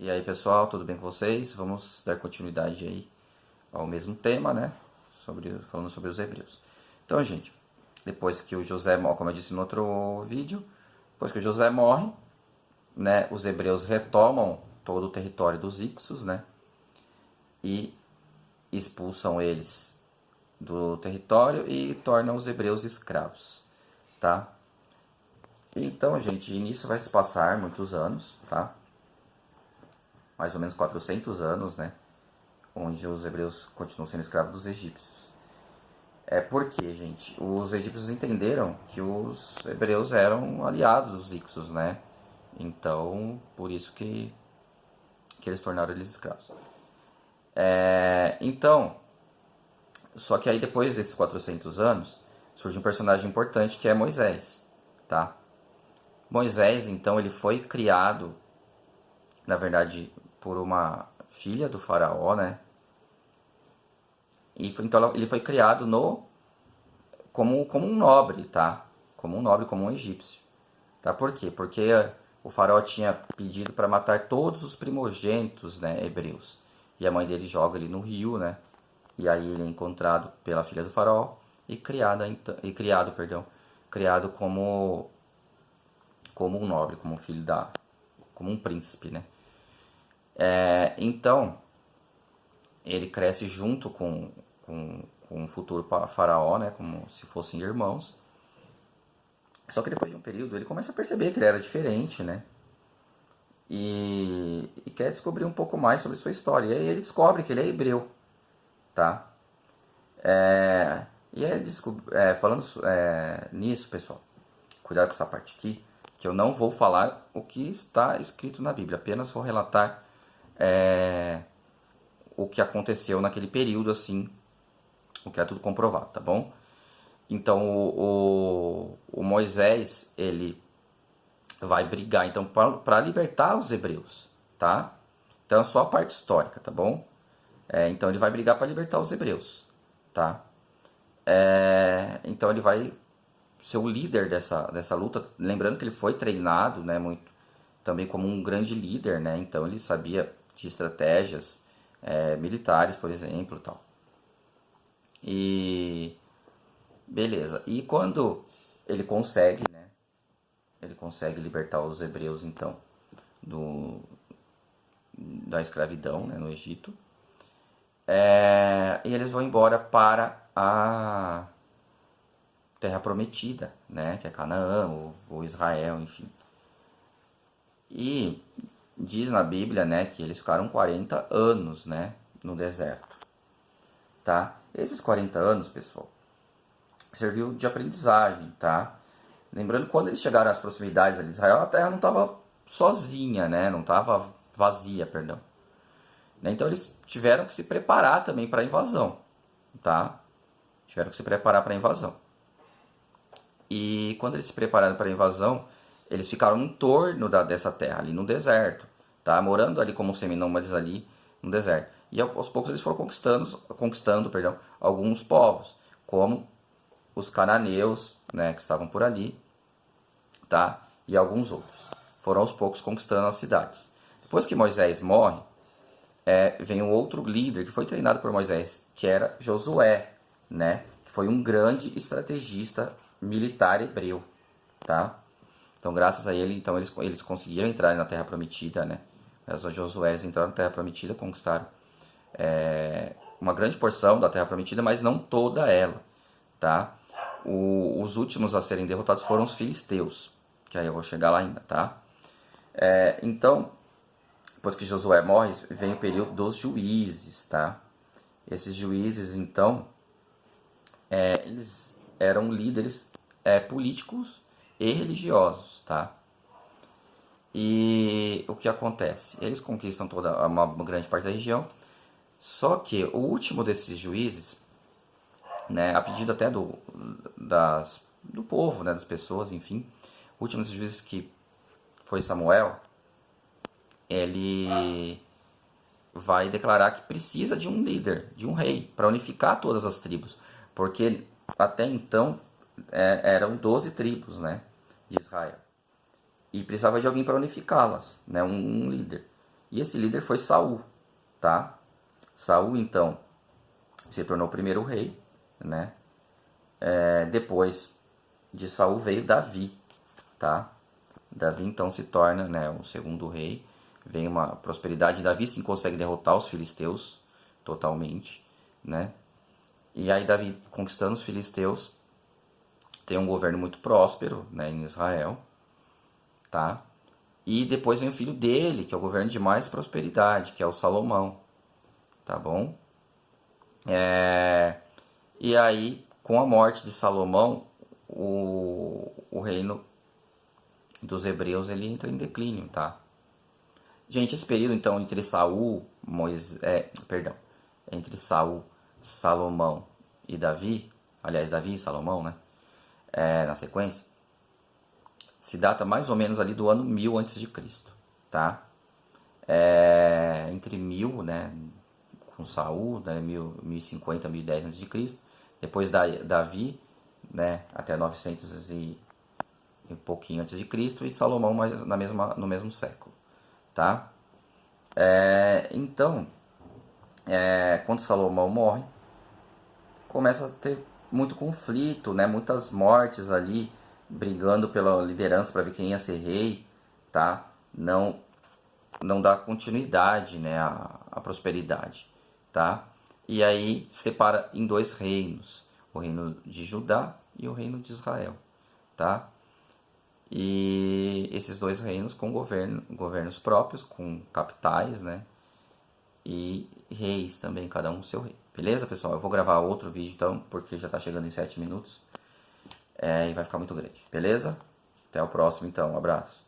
E aí, pessoal, tudo bem com vocês? Vamos dar continuidade aí ao mesmo tema, né? Falando sobre os hebreus. Então, gente, depois que o José morre, como eu disse no outro vídeo, depois que o José morre, né, os hebreus retomam todo o território dos Ixos, né? E expulsam eles do território e tornam os hebreus escravos, tá? Então, gente, nisso vai se passar muitos anos, tá? Mais ou menos 400 anos, né? Onde os hebreus continuam sendo escravos dos egípcios. É porque, gente, os egípcios entenderam que os hebreus eram aliados dos Ixos, né? Então, por isso que eles tornaram eles escravos. Então, só que aí depois desses 400 anos, surge um personagem importante que é Moisés, tá? Moisés, então, ele foi criado, na verdade, por uma filha do faraó, né? Então ele foi criado no como um nobre, tá? Como um nobre, como um egípcio. Tá? Por quê? Porque o faraó tinha pedido para matar todos os primogênitos, né, hebreus. E a mãe dele joga ele no rio, né? E aí ele é encontrado pela filha do faraó e criado como um nobre, como um filho como um príncipe, né? Então ele cresce junto com o futuro faraó, né? Como se fossem irmãos. Só que depois de um período ele começa a perceber que ele era diferente, né? E quer descobrir um pouco mais sobre sua história. E aí ele descobre que ele é hebreu, tá? E aí ele descobre, falando nisso, pessoal, cuidado com essa parte aqui, que eu não vou falar o que está escrito na Bíblia, apenas vou relatar o que aconteceu naquele período, assim, o que é tudo comprovado, tá bom? Então o Moisés, ele vai brigar então para libertar os hebreus, tá? Então é só a parte histórica, tá bom? Então ele vai brigar para libertar os hebreus, tá? Então ele vai ser o líder dessa luta, lembrando que ele foi treinado, né, muito também como um grande líder, né? Então ele sabia de estratégias militares, por exemplo, tal. E beleza. E quando ele consegue, né? Ele consegue libertar os hebreus, então, do, da escravidão, né, no Egito. E eles vão embora para a Terra Prometida, né, que é Canaã ou Israel, enfim. E diz na Bíblia, né, que eles ficaram 40 anos, né, no deserto, tá? Esses 40 anos, pessoal, serviu de aprendizagem, tá? Lembrando que quando eles chegaram às proximidades ali de Israel, a terra não estava sozinha, né, não estava vazia, perdão. Então eles tiveram que se preparar também para a invasão, tá? Tiveram que se preparar para a invasão. E quando eles se prepararam para a invasão, eles ficaram em torno dessa terra, ali no deserto, tá? Morando ali como seminômades ali no deserto. E aos poucos eles foram conquistando, alguns povos, como os cananeus, né, que estavam por ali, tá? E alguns outros. Foram aos poucos conquistando as cidades. Depois que Moisés morre, vem um outro líder que foi treinado por Moisés, que era Josué, né? Que foi um grande estrategista militar hebreu, tá? Então, graças a ele, então eles conseguiram entrar na Terra Prometida, né? Graças a Josué, eles entraram na Terra Prometida, conquistaram uma grande porção da Terra Prometida, mas não toda ela, tá? Os últimos a serem derrotados foram os filisteus, que aí eu vou chegar lá ainda, tá? Então, depois que Josué morre, vem o período dos juízes, tá? Esses juízes, então, eles eram líderes políticos e religiosos, tá? E o que acontece? Eles conquistam toda uma grande parte da região, só que o último desses juízes, né, a pedido até do povo, né, das pessoas, enfim, o último desses juízes que foi Samuel, ele vai declarar que precisa de um líder, de um rei, para unificar todas as tribos. Porque até então eram 12 tribos, né, de Israel. E precisava de alguém para unificá-las, né, um líder. E esse líder foi Saul, tá? Saul, então, se tornou o primeiro rei, né? Depois de Saul veio Davi, tá? Davi, então, se torna, né, o segundo rei. Vem uma prosperidade. Davi sim consegue derrotar os filisteus totalmente, né? E aí Davi, conquistando os filisteus, tem um governo muito próspero, né, em Israel, tá? E depois vem o filho dele, que é o governo de mais prosperidade, que é o Salomão, tá bom? E aí, com a morte de Salomão, o reino dos hebreus ele entra em declínio, tá? Gente, esse período então entre Saul, entre Saul, Salomão e Davi, aliás, Davi e Salomão, né? Na sequência, se data mais ou menos ali do ano 1000 antes de Cristo, tá? Entre 1000, né, com Saul, né, 1050, 1010 antes de Cristo, depois Davi, né, até 900 e pouquinho antes de Cristo, e Salomão no mesmo século, tá? Então, quando Salomão morre, começa a ter muito conflito, né? Muitas mortes ali, brigando pela liderança para ver quem ia ser rei, tá? Não dá continuidade, né, à prosperidade, tá? E aí separa em dois reinos, o reino de Judá e o reino de Israel, tá? E esses dois reinos com governos próprios, com capitais, né? E reis também, cada um seu rei. Beleza, pessoal? Eu vou gravar outro vídeo então, porque já está chegando em 7 minutos. E vai ficar muito grande. Beleza? Até o próximo então. Um abraço.